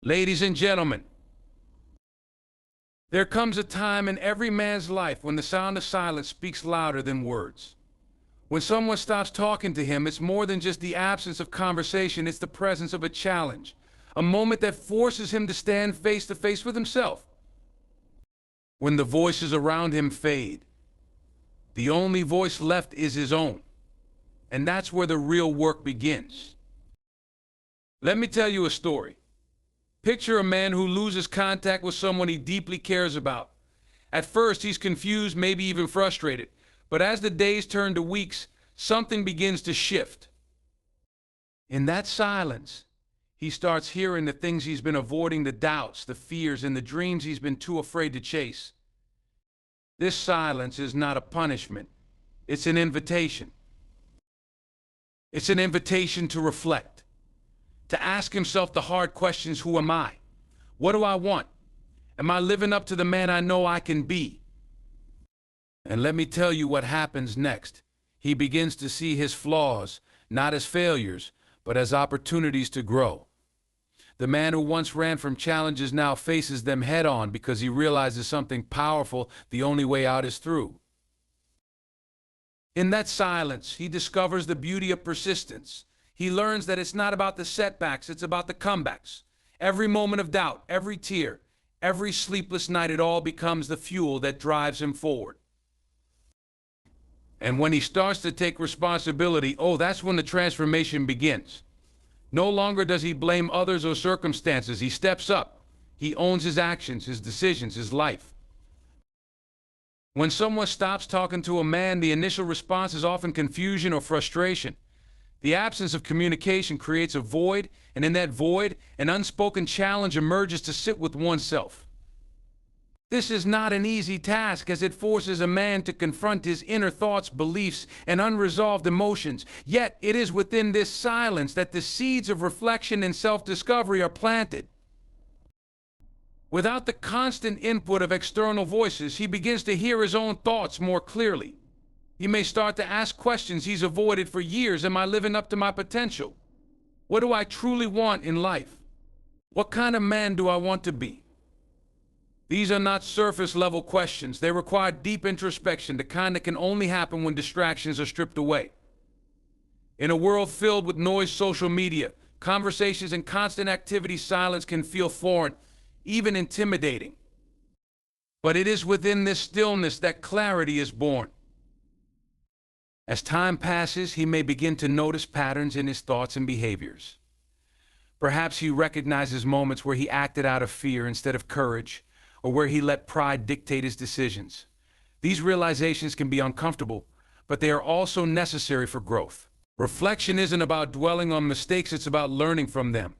Ladies and gentlemen, there comes a time in every man's life when the sound of silence speaks louder than words. When someone stops talking to him, it's more than just the absence of conversation, it's the presence of a challenge, a moment that forces him to stand face to face with himself. When the voices around him fade, the only voice left is his own. And that's where the real work begins. Let me tell you a story. Picture a man who loses contact with someone he deeply cares about. At first, he's confused, maybe even frustrated. But as the days turn to weeks, something begins to shift. In that silence, he starts hearing the things he's been avoiding, the doubts, the fears, and the dreams he's been too afraid to chase. This silence is not a punishment. It's an invitation. It's an invitation to reflect, to ask himself the hard questions. Who am I? What do I want? Am I living up to the man I know I can be? And let me tell you what happens next. He begins to see his flaws, not as failures, but as opportunities to grow. The man who once ran from challenges now faces them head on because he realizes something powerful: the only way out is through. In that silence, he discovers the beauty of persistence. He learns that it's not about the setbacks, it's about the comebacks. Every moment of doubt, every tear, every sleepless night, it all becomes the fuel that drives him forward. And when he starts to take responsibility, that's when the transformation begins. No longer does he blame others or circumstances. He steps up. He owns his actions, his decisions, his life. When someone stops talking to a man, the initial response is often confusion or frustration. The absence of communication creates a void, and in that void, an unspoken challenge emerges to sit with oneself. This is not an easy task, as it forces a man to confront his inner thoughts, beliefs, and unresolved emotions. Yet it is within this silence that the seeds of reflection and self-discovery are planted. Without the constant input of external voices, he begins to hear his own thoughts more clearly. He may start to ask questions he's avoided for years. Am I living up to my potential? What do I truly want in life? What kind of man do I want to be? These are not surface-level questions. They require deep introspection, the kind that can only happen when distractions are stripped away. In a world filled with noise, social media, conversations, and constant activity, silence can feel foreign, even intimidating. But it is within this stillness that clarity is born. As time passes, he may begin to notice patterns in his thoughts and behaviors. Perhaps he recognizes moments where he acted out of fear instead of courage, or where he let pride dictate his decisions. These realizations can be uncomfortable, but they are also necessary for growth. Reflection isn't about dwelling on mistakes, it's about learning from them.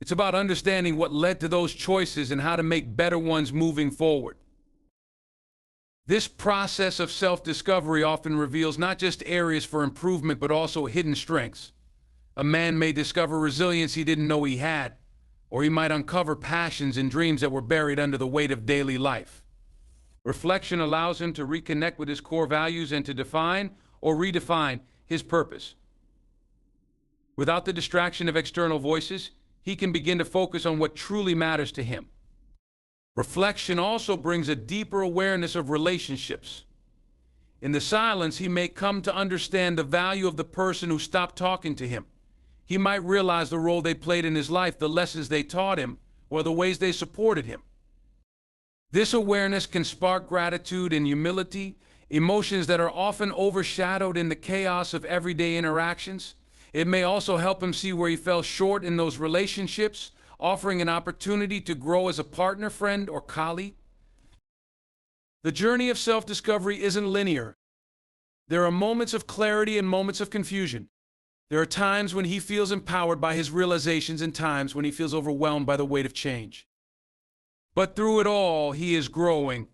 It's about understanding what led to those choices and how to make better ones moving forward. This process of self-discovery often reveals not just areas for improvement, but also hidden strengths. A man may discover resilience he didn't know he had, or he might uncover passions and dreams that were buried under the weight of daily life. Reflection allows him to reconnect with his core values and to define or redefine his purpose. Without the distraction of external voices, he can begin to focus on what truly matters to him. Reflection also brings a deeper awareness of relationships. In the silence, he may come to understand the value of the person who stopped talking to him. He might realize the role they played in his life, the lessons they taught him, or the ways they supported him. This awareness can spark gratitude and humility, emotions that are often overshadowed in the chaos of everyday interactions. It may also help him see where he fell short in those relationships, offering an opportunity to grow as a partner, friend, or colleague. The journey of self-discovery isn't linear. There are moments of clarity and moments of confusion. There are times when he feels empowered by his realizations and times when he feels overwhelmed by the weight of change. But through it all, he is growing.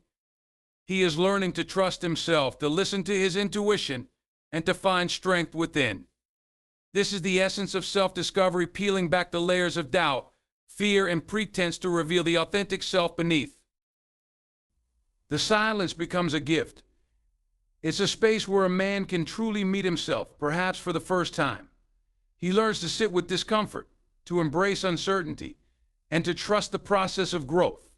He is learning to trust himself, to listen to his intuition, and to find strength within. This is the essence of self-discovery, peeling back the layers of doubt, fear, and pretense to reveal the authentic self beneath. The silence becomes a gift. It's a space where a man can truly meet himself, perhaps for the first time. He learns to sit with discomfort, to embrace uncertainty, and to trust the process of growth.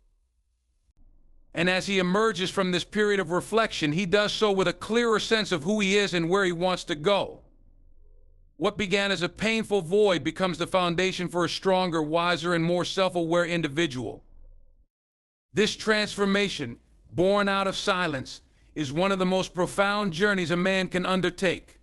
And as he emerges from this period of reflection, he does so with a clearer sense of who he is and where he wants to go. What began as a painful void becomes the foundation for a stronger, wiser, and more self-aware individual. This transformation, born out of silence, is one of the most profound journeys a man can undertake.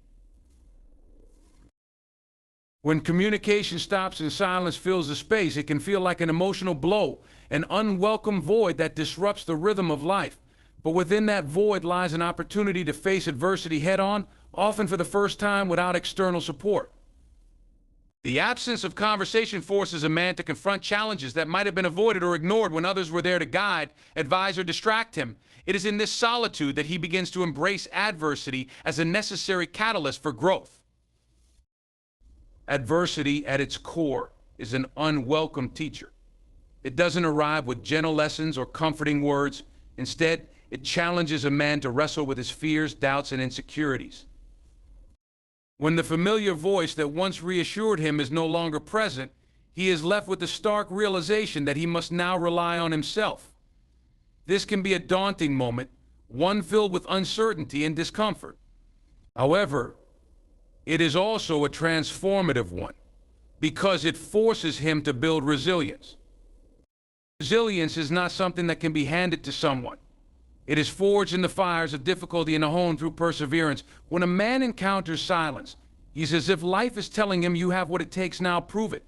When communication stops and silence fills the space, it can feel like an emotional blow, an unwelcome void that disrupts the rhythm of life. But within that void lies an opportunity to face adversity head-on, often for the first time without external support. The absence of conversation forces a man to confront challenges that might have been avoided or ignored when others were there to guide, advise, or distract him. It is in this solitude that he begins to embrace adversity as a necessary catalyst for growth. Adversity, at its core, is an unwelcome teacher. It doesn't arrive with gentle lessons or comforting words. Instead, it challenges a man to wrestle with his fears, doubts, and insecurities. When the familiar voice that once reassured him is no longer present, he is left with the stark realization that he must now rely on himself. This can be a daunting moment, one filled with uncertainty and discomfort. However, it is also a transformative one, because it forces him to build resilience. Resilience is not something that can be handed to someone. It is forged in the fires of difficulty and honed through perseverance. When a man encounters silence, he's as if life is telling him, "You have what it takes, now prove it."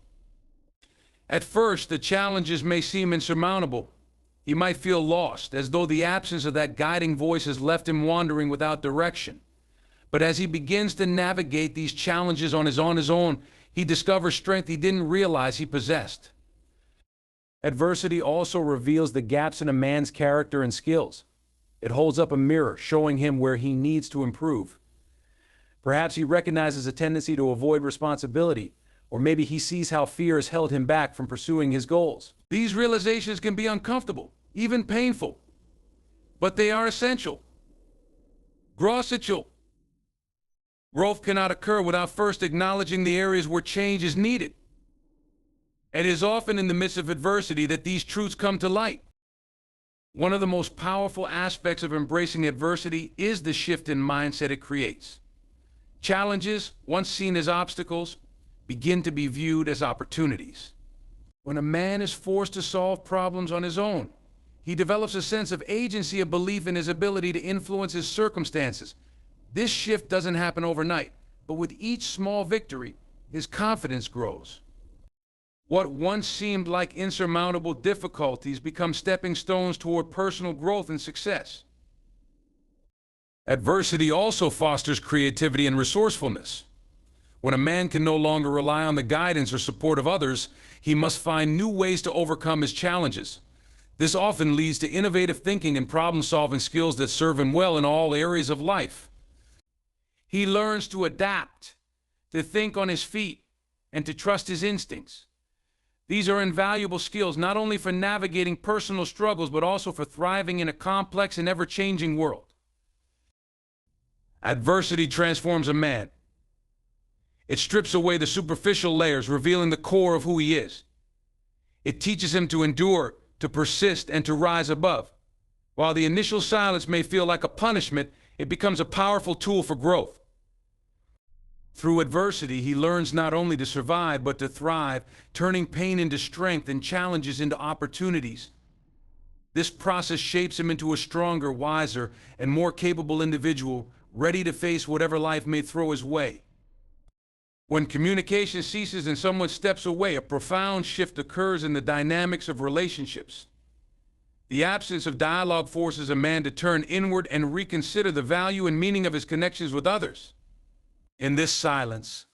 At first, the challenges may seem insurmountable. He might feel lost, as though the absence of that guiding voice has left him wandering without direction. But as he begins to navigate these challenges on his own, he discovers strength he didn't realize he possessed. Adversity also reveals the gaps in a man's character and skills. It holds up a mirror, showing him where he needs to improve. Perhaps he recognizes a tendency to avoid responsibility, or maybe he sees how fear has held him back from pursuing his goals. These realizations can be uncomfortable, even painful, but they are essential. Growth cannot occur without first acknowledging the areas where change is needed. It is often in the midst of adversity that these truths come to light. One of the most powerful aspects of embracing adversity is the shift in mindset it creates. Challenges, once seen as obstacles, begin to be viewed as opportunities. When a man is forced to solve problems on his own, he develops a sense of agency, a belief in his ability to influence his circumstances. This shift doesn't happen overnight, but with each small victory, his confidence grows. What once seemed like insurmountable difficulties become stepping stones toward personal growth and success. Adversity also fosters creativity and resourcefulness. When a man can no longer rely on the guidance or support of others, he must find new ways to overcome his challenges. This often leads to innovative thinking and problem-solving skills that serve him well in all areas of life. He learns to adapt, to think on his feet, and to trust his instincts. These are invaluable skills not only for navigating personal struggles, but also for thriving in a complex and ever-changing world. Adversity transforms a man. It strips away the superficial layers, revealing the core of who he is. It teaches him to endure, to persist, and to rise above. While the initial silence may feel like a punishment, it becomes a powerful tool for growth. Through adversity, he learns not only to survive, but to thrive, turning pain into strength and challenges into opportunities. This process shapes him into a stronger, wiser, and more capable individual, ready to face whatever life may throw his way. When communication ceases and someone steps away, a profound shift occurs in the dynamics of relationships. The absence of dialogue forces a man to turn inward and reconsider the value and meaning of his connections with others. In this silence,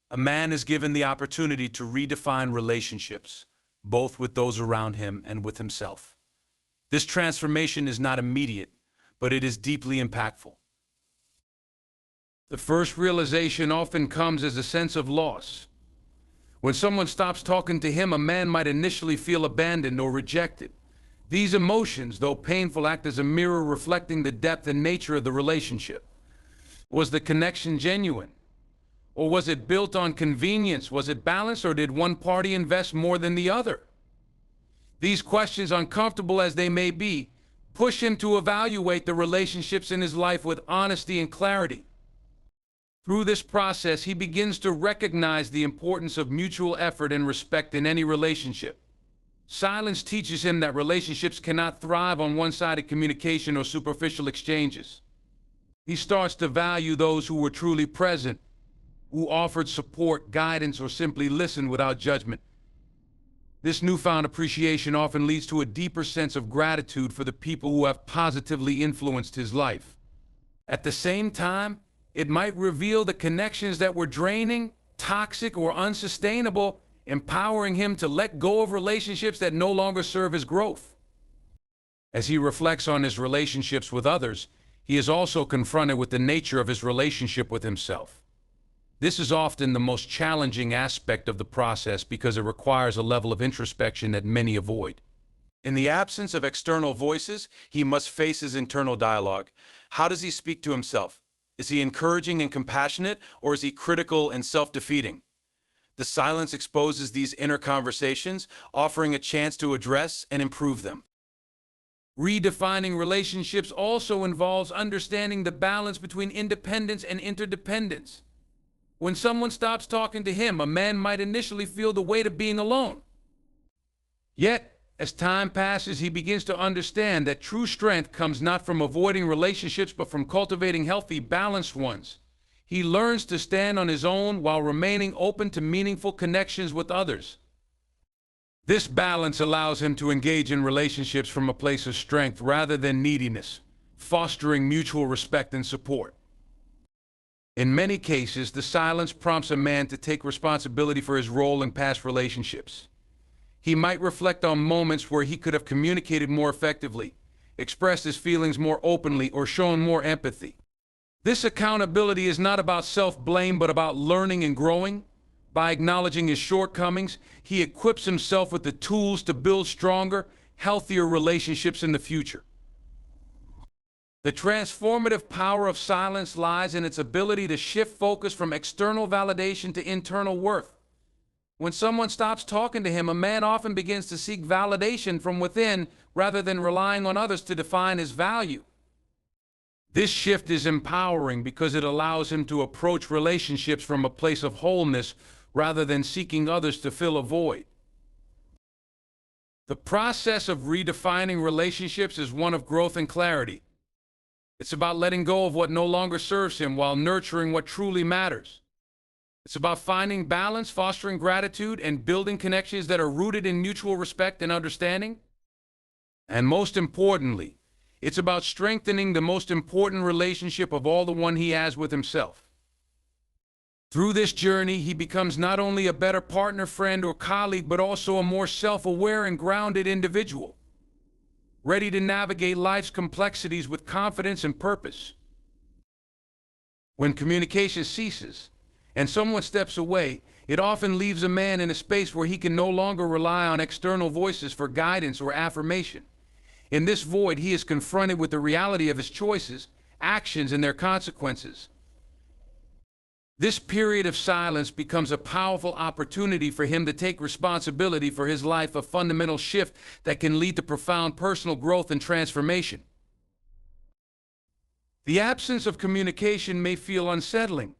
a man is given the opportunity to redefine relationships, both with those around him and with himself. This transformation is not immediate, but it is deeply impactful. The first realization often comes as a sense of loss. When someone stops talking to him, a man might initially feel abandoned or rejected. These emotions, though painful, act as a mirror reflecting the depth and nature of the relationship. Was the connection genuine? Or was it built on convenience? Was it balanced, or did one party invest more than the other? These questions, uncomfortable as they may be, push him to evaluate the relationships in his life with honesty and clarity. Through this process, he begins to recognize the importance of mutual effort and respect in any relationship. Silence teaches him that relationships cannot thrive on one-sided communication or superficial exchanges. He starts to value those who were truly present, who offered support, guidance, or simply listened without judgment. This newfound appreciation often leads to a deeper sense of gratitude for the people who have positively influenced his life. At the same time, it might reveal the connections that were draining, toxic, or unsustainable, empowering him to let go of relationships that no longer serve his growth. As he reflects on his relationships with others, he is also confronted with the nature of his relationship with himself. This is often the most challenging aspect of the process because it requires a level of introspection that many avoid. In the absence of external voices, he must face his internal dialogue. How does he speak to himself? Is he encouraging and compassionate, or is he critical and self-defeating? The silence exposes these inner conversations, offering a chance to address and improve them. Redefining relationships also involves understanding the balance between independence and interdependence. When someone stops talking to him, a man might initially feel the weight of being alone. Yet, as time passes, he begins to understand that true strength comes not from avoiding relationships, but from cultivating healthy, balanced ones. He learns to stand on his own while remaining open to meaningful connections with others. This balance allows him to engage in relationships from a place of strength rather than neediness, fostering mutual respect and support. In many cases, the silence prompts a man to take responsibility for his role in past relationships. He might reflect on moments where he could have communicated more effectively, expressed his feelings more openly, or shown more empathy. This accountability is not about self-blame, but about learning and growing. By acknowledging his shortcomings, he equips himself with the tools to build stronger, healthier relationships in the future. The transformative power of silence lies in its ability to shift focus from external validation to internal worth. When someone stops talking to him, a man often begins to seek validation from within rather than relying on others to define his value. This shift is empowering because it allows him to approach relationships from a place of wholeness rather than seeking others to fill a void. The process of redefining relationships is one of growth and clarity. It's about letting go of what no longer serves him while nurturing what truly matters. It's about finding balance, fostering gratitude, and building connections that are rooted in mutual respect and understanding. And most importantly, it's about strengthening the most important relationship of all, the one he has with himself. Through this journey, he becomes not only a better partner, friend, or colleague, but also a more self-aware and grounded individual, ready to navigate life's complexities with confidence and purpose. When communication ceases and someone steps away, it often leaves a man in a space where he can no longer rely on external voices for guidance or affirmation. In this void, he is confronted with the reality of his choices, actions, and their consequences. This period of silence becomes a powerful opportunity for him to take responsibility for his life, a fundamental shift that can lead to profound personal growth and transformation. The absence of communication may feel unsettling.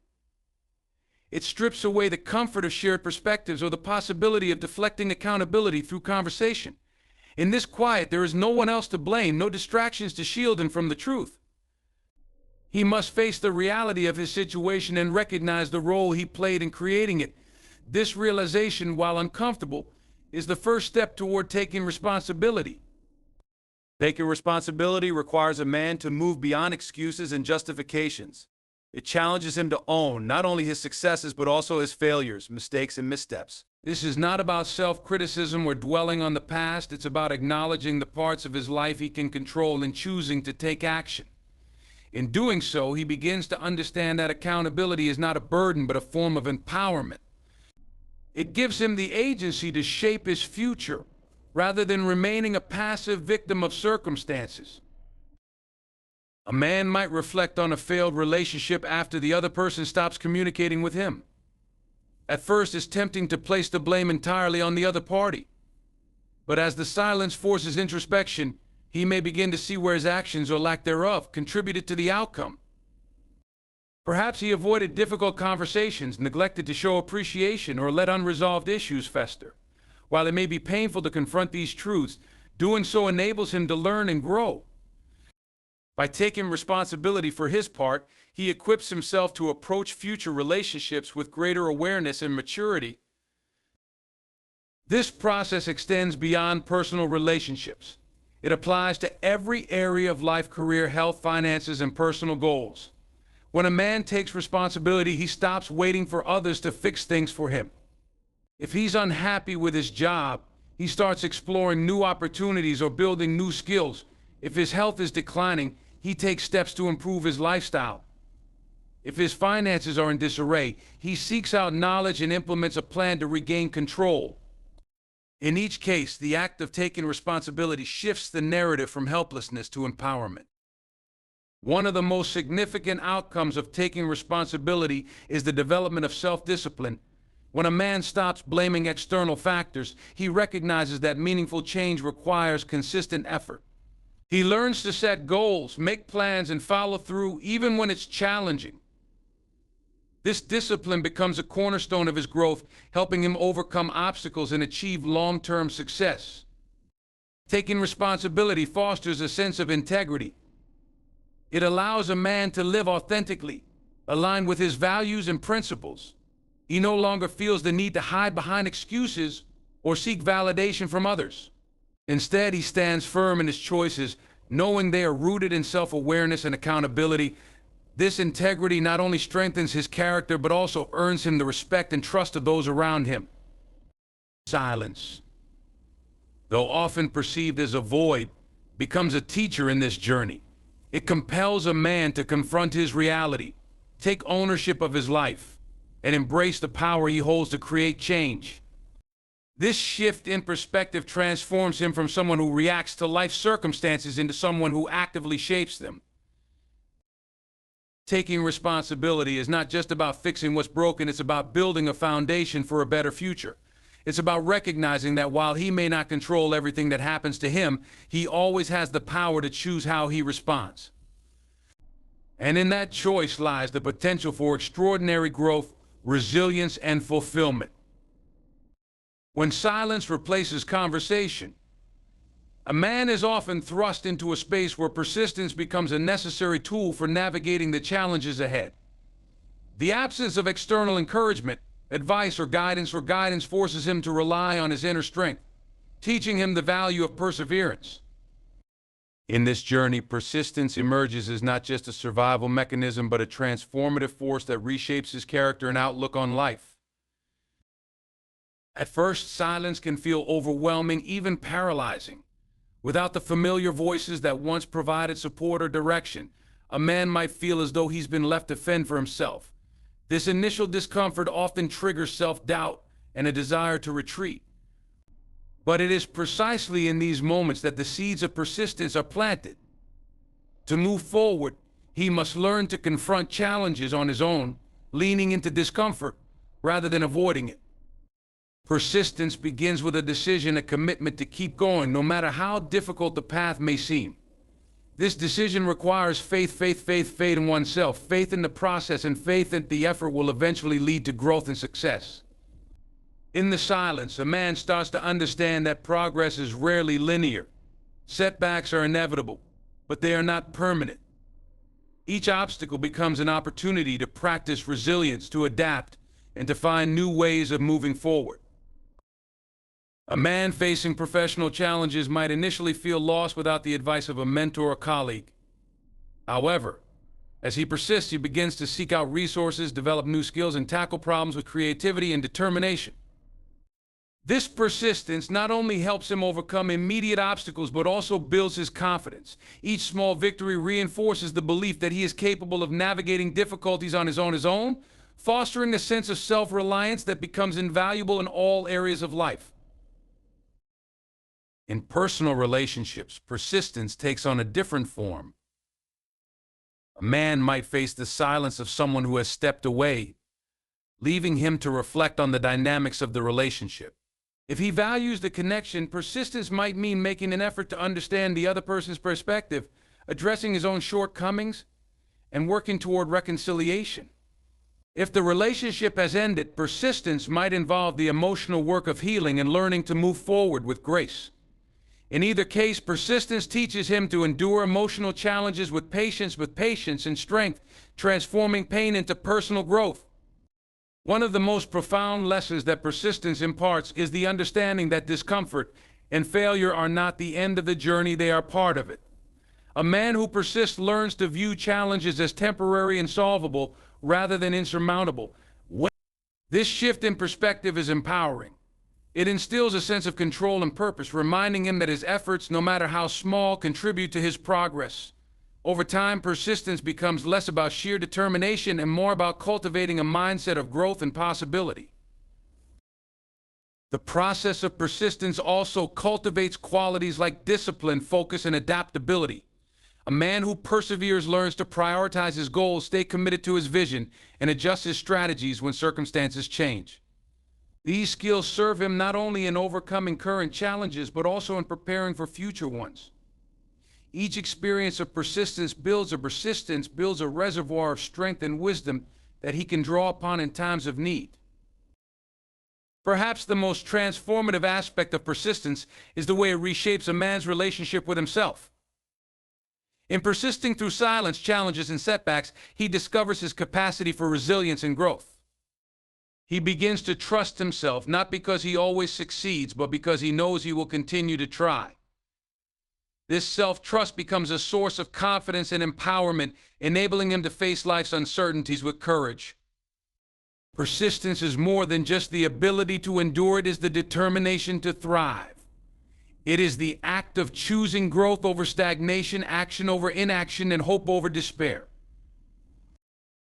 It strips away the comfort of shared perspectives or the possibility of deflecting accountability through conversation. In this quiet, there is no one else to blame, no distractions to shield him from the truth. He must face the reality of his situation and recognize the role he played in creating it. This realization, while uncomfortable, is the first step toward taking responsibility. Taking responsibility requires a man to move beyond excuses and justifications. It challenges him to own not only his successes, but also his failures, mistakes, and missteps. This is not about self-criticism or dwelling on the past. It's about acknowledging the parts of his life he can control and choosing to take action. In doing so, he begins to understand that accountability is not a burden, but a form of empowerment. It gives him the agency to shape his future, rather than remaining a passive victim of circumstances. A man might reflect on a failed relationship after the other person stops communicating with him. At first, it's tempting to place the blame entirely on the other party. But as the silence forces introspection, he may begin to see where his actions or lack thereof contributed to the outcome. Perhaps he avoided difficult conversations, neglected to show appreciation, or let unresolved issues fester. While it may be painful to confront these truths, doing so enables him to learn and grow. By taking responsibility for his part, he equips himself to approach future relationships with greater awareness and maturity. This process extends beyond personal relationships. It applies to every area of life: career, health, finances, and personal goals. When a man takes responsibility, he stops waiting for others to fix things for him. If he's unhappy with his job, he starts exploring new opportunities or building new skills. If his health is declining, he takes steps to improve his lifestyle. If his finances are in disarray, he seeks out knowledge and implements a plan to regain control. In each case, the act of taking responsibility shifts the narrative from helplessness to empowerment. One of the most significant outcomes of taking responsibility is the development of self-discipline. When a man stops blaming external factors, he recognizes that meaningful change requires consistent effort. He learns to set goals, make plans, and follow through even when it's challenging. This discipline becomes a cornerstone of his growth, helping him overcome obstacles and achieve long-term success. Taking responsibility fosters a sense of integrity. It allows a man to live authentically, aligned with his values and principles. He no longer feels the need to hide behind excuses or seek validation from others. Instead, he stands firm in his choices, knowing they are rooted in self-awareness and accountability. This integrity not only strengthens his character, but also earns him the respect and trust of those around him. Silence, though often perceived as a void, becomes a teacher in this journey. It compels a man to confront his reality, take ownership of his life, and embrace the power he holds to create change. This shift in perspective transforms him from someone who reacts to life's circumstances into someone who actively shapes them. Taking responsibility is not just about fixing what's broken, it's about building a foundation for a better future. It's about recognizing that while he may not control everything that happens to him, he always has the power to choose how he responds. And in that choice lies the potential for extraordinary growth, resilience, and fulfillment. When silence replaces conversation, a man is often thrust into a space where persistence becomes a necessary tool for navigating the challenges ahead. The absence of external encouragement, advice, or guidance forces him to rely on his inner strength, teaching him the value of perseverance. In this journey, persistence emerges as not just a survival mechanism, but a transformative force that reshapes his character and outlook on life. At first, silence can feel overwhelming, even paralyzing. Without the familiar voices that once provided support or direction, a man might feel as though he's been left to fend for himself. This initial discomfort often triggers self-doubt and a desire to retreat. But it is precisely in these moments that the seeds of persistence are planted. To move forward, he must learn to confront challenges on his own, leaning into discomfort rather than avoiding it. Persistence begins with a decision, a commitment to keep going, no matter how difficult the path may seem. This decision requires faith in oneself, faith in the process, and faith that the effort will eventually lead to growth and success. In the silence, a man starts to understand that progress is rarely linear. Setbacks are inevitable, but they are not permanent. Each obstacle becomes an opportunity to practice resilience, to adapt, and to find new ways of moving forward. A man facing professional challenges might initially feel lost without the advice of a mentor or colleague. However, as he persists, he begins to seek out resources, develop new skills, and tackle problems with creativity and determination. This persistence not only helps him overcome immediate obstacles, but also builds his confidence. Each small victory reinforces the belief that he is capable of navigating difficulties on his own, fostering a sense of self-reliance that becomes invaluable in all areas of life. In personal relationships, persistence takes on a different form. A man might face the silence of someone who has stepped away, leaving him to reflect on the dynamics of the relationship. If he values the connection, persistence might mean making an effort to understand the other person's perspective, addressing his own shortcomings, and working toward reconciliation. If the relationship has ended, persistence might involve the emotional work of healing and learning to move forward with grace. In either case, persistence teaches him to endure emotional challenges with patience and strength, transforming pain into personal growth. One of the most profound lessons that persistence imparts is the understanding that discomfort and failure are not the end of the journey, they are part of it. A man who persists learns to view challenges as temporary and solvable rather than insurmountable. This shift in perspective is empowering. It instills a sense of control and purpose, reminding him that his efforts, no matter how small, contribute to his progress. Over time, persistence becomes less about sheer determination and more about cultivating a mindset of growth and possibility. The process of persistence also cultivates qualities like discipline, focus, and adaptability. A man who perseveres learns to prioritize his goals, stay committed to his vision, and adjust his strategies when circumstances change. These skills serve him not only in overcoming current challenges, but also in preparing for future ones. Each experience of persistence builds a reservoir of strength and wisdom that he can draw upon in times of need. Perhaps the most transformative aspect of persistence is the way it reshapes a man's relationship with himself. In persisting through silence, challenges, and setbacks, he discovers his capacity for resilience and growth. He begins to trust himself, not because he always succeeds, but because he knows he will continue to try. This self-trust becomes a source of confidence and empowerment, enabling him to face life's uncertainties with courage. Persistence is more than just the ability to endure, it is the determination to thrive. It is the act of choosing growth over stagnation, action over inaction, and hope over despair.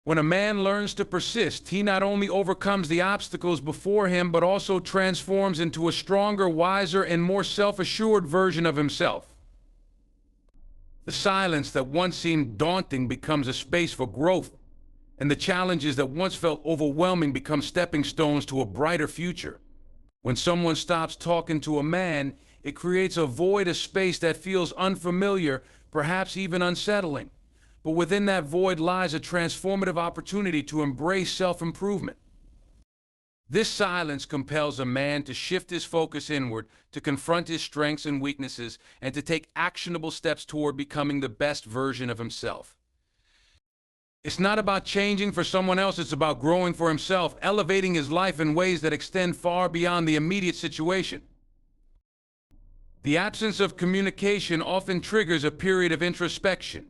When a man learns to persist, he not only overcomes the obstacles before him, but also transforms into a stronger, wiser, and more self-assured version of himself. The silence that once seemed daunting becomes a space for growth, and the challenges that once felt overwhelming become stepping stones to a brighter future. When someone stops talking to a man, it creates a void, a space that feels unfamiliar, perhaps even unsettling. But within that void lies a transformative opportunity to embrace self-improvement. This silence compels a man to shift his focus inward, to confront his strengths and weaknesses, and to take actionable steps toward becoming the best version of himself. It's not about changing for someone else, it's about growing for himself, elevating his life in ways that extend far beyond the immediate situation. The absence of communication often triggers a period of introspection.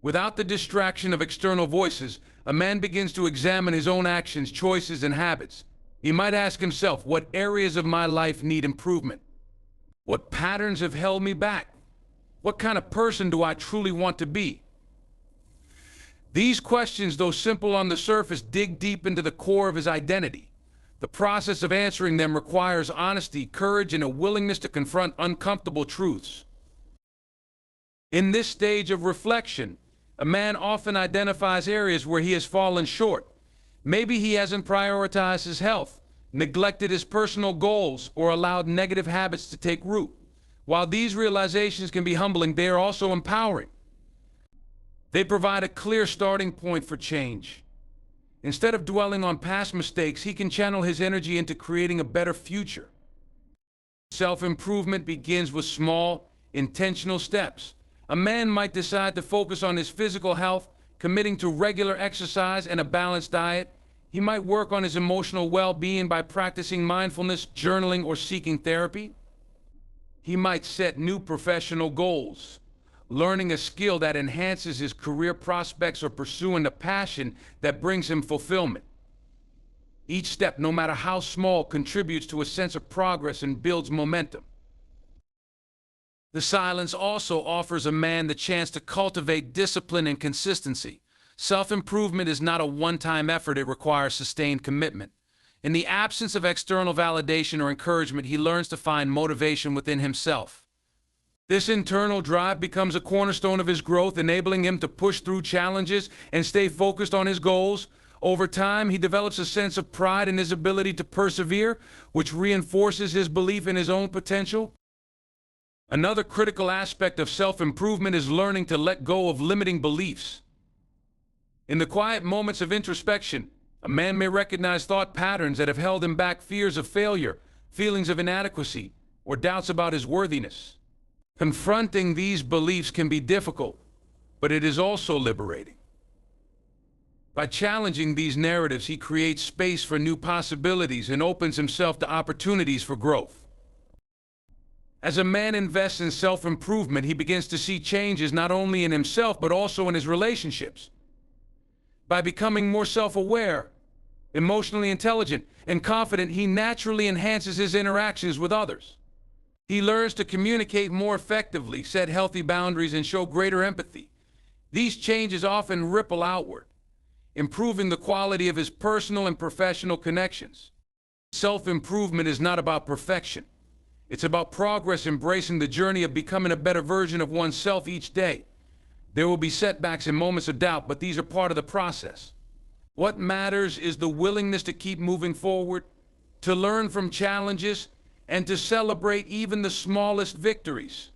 Without the distraction of external voices, a man begins to examine his own actions, choices, and habits. He might ask himself, what areas of my life need improvement? What patterns have held me back? What kind of person do I truly want to be? These questions, though simple on the surface, dig deep into the core of his identity. The process of answering them requires honesty, courage, and a willingness to confront uncomfortable truths. In this stage of reflection, a man often identifies areas where he has fallen short. Maybe he hasn't prioritized his health, neglected his personal goals, or allowed negative habits to take root. While these realizations can be humbling, they are also empowering. They provide a clear starting point for change. Instead of dwelling on past mistakes, he can channel his energy into creating a better future. Self-improvement begins with small, intentional steps. A man might decide to focus on his physical health, committing to regular exercise and a balanced diet. He might work on his emotional well-being by practicing mindfulness, journaling, or seeking therapy. He might set new professional goals, learning a skill that enhances his career prospects or pursuing a passion that brings him fulfillment. Each step, no matter how small, contributes to a sense of progress and builds momentum. The silence also offers a man the chance to cultivate discipline and consistency. Self-improvement is not a one-time effort, it requires sustained commitment. In the absence of external validation or encouragement, he learns to find motivation within himself. This internal drive becomes a cornerstone of his growth, enabling him to push through challenges and stay focused on his goals. Over time, he develops a sense of pride in his ability to persevere, which reinforces his belief in his own potential. Another critical aspect of self-improvement is learning to let go of limiting beliefs. In the quiet moments of introspection, a man may recognize thought patterns that have held him back, fears of failure, feelings of inadequacy, or doubts about his worthiness. Confronting these beliefs can be difficult, but it is also liberating. By challenging these narratives, he creates space for new possibilities and opens himself to opportunities for growth. As a man invests in self-improvement, he begins to see changes not only in himself but also in his relationships. By becoming more self-aware, emotionally intelligent, and confident, he naturally enhances his interactions with others. He learns to communicate more effectively, set healthy boundaries, and show greater empathy. These changes often ripple outward, improving the quality of his personal and professional connections. Self-improvement is not about perfection. It's about progress, embracing the journey of becoming a better version of oneself each day. There will be setbacks and moments of doubt, but these are part of the process. What matters is the willingness to keep moving forward, to learn from challenges, and to celebrate even the smallest victories.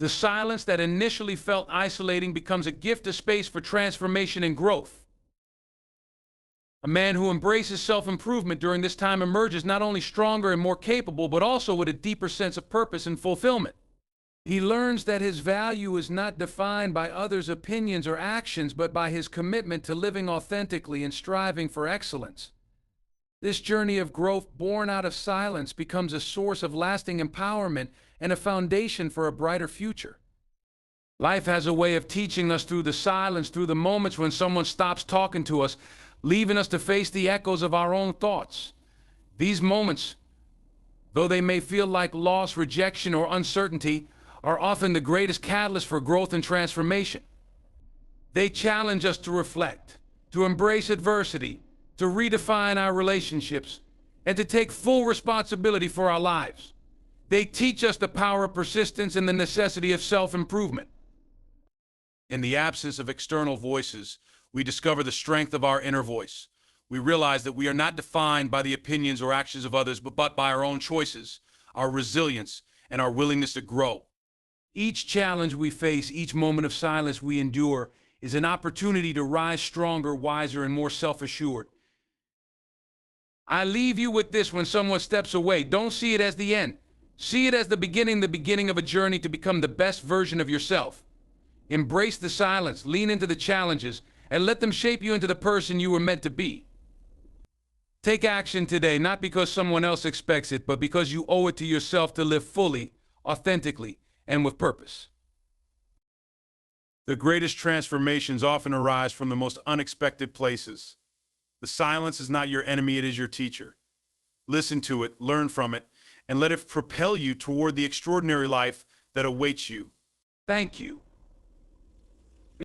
The silence that initially felt isolating becomes a gift, a space for transformation and growth. A man who embraces self-improvement during this time emerges not only stronger and more capable, but also with a deeper sense of purpose and fulfillment. He learns that his value is not defined by others' opinions or actions, but by his commitment to living authentically and striving for excellence. This journey of growth born out of silence becomes a source of lasting empowerment and a foundation for a brighter future. Life has a way of teaching us through the silence, through the moments when someone stops talking to us, leaving us to face the echoes of our own thoughts. These moments, though they may feel like loss, rejection, or uncertainty, are often the greatest catalyst for growth and transformation. They challenge us to reflect, to embrace adversity, to redefine our relationships, and to take full responsibility for our lives. They teach us the power of persistence and the necessity of self-improvement. In the absence of external voices, we discover the strength of our inner voice. We realize that we are not defined by the opinions or actions of others, but by our own choices, our resilience, and our willingness to grow. Each challenge we face, each moment of silence we endure, is an opportunity to rise stronger, wiser, and more self-assured. I leave you with this: when someone steps away, don't see it as the end. See it as the beginning of a journey to become the best version of yourself. Embrace the silence, lean into the challenges, and let them shape you into the person you were meant to be. Take action today, not because someone else expects it, but because you owe it to yourself to live fully, authentically, and with purpose. The greatest transformations often arise from the most unexpected places. The silence is not your enemy, it is your teacher. Listen to it, learn from it, and let it propel you toward the extraordinary life that awaits you. Thank you.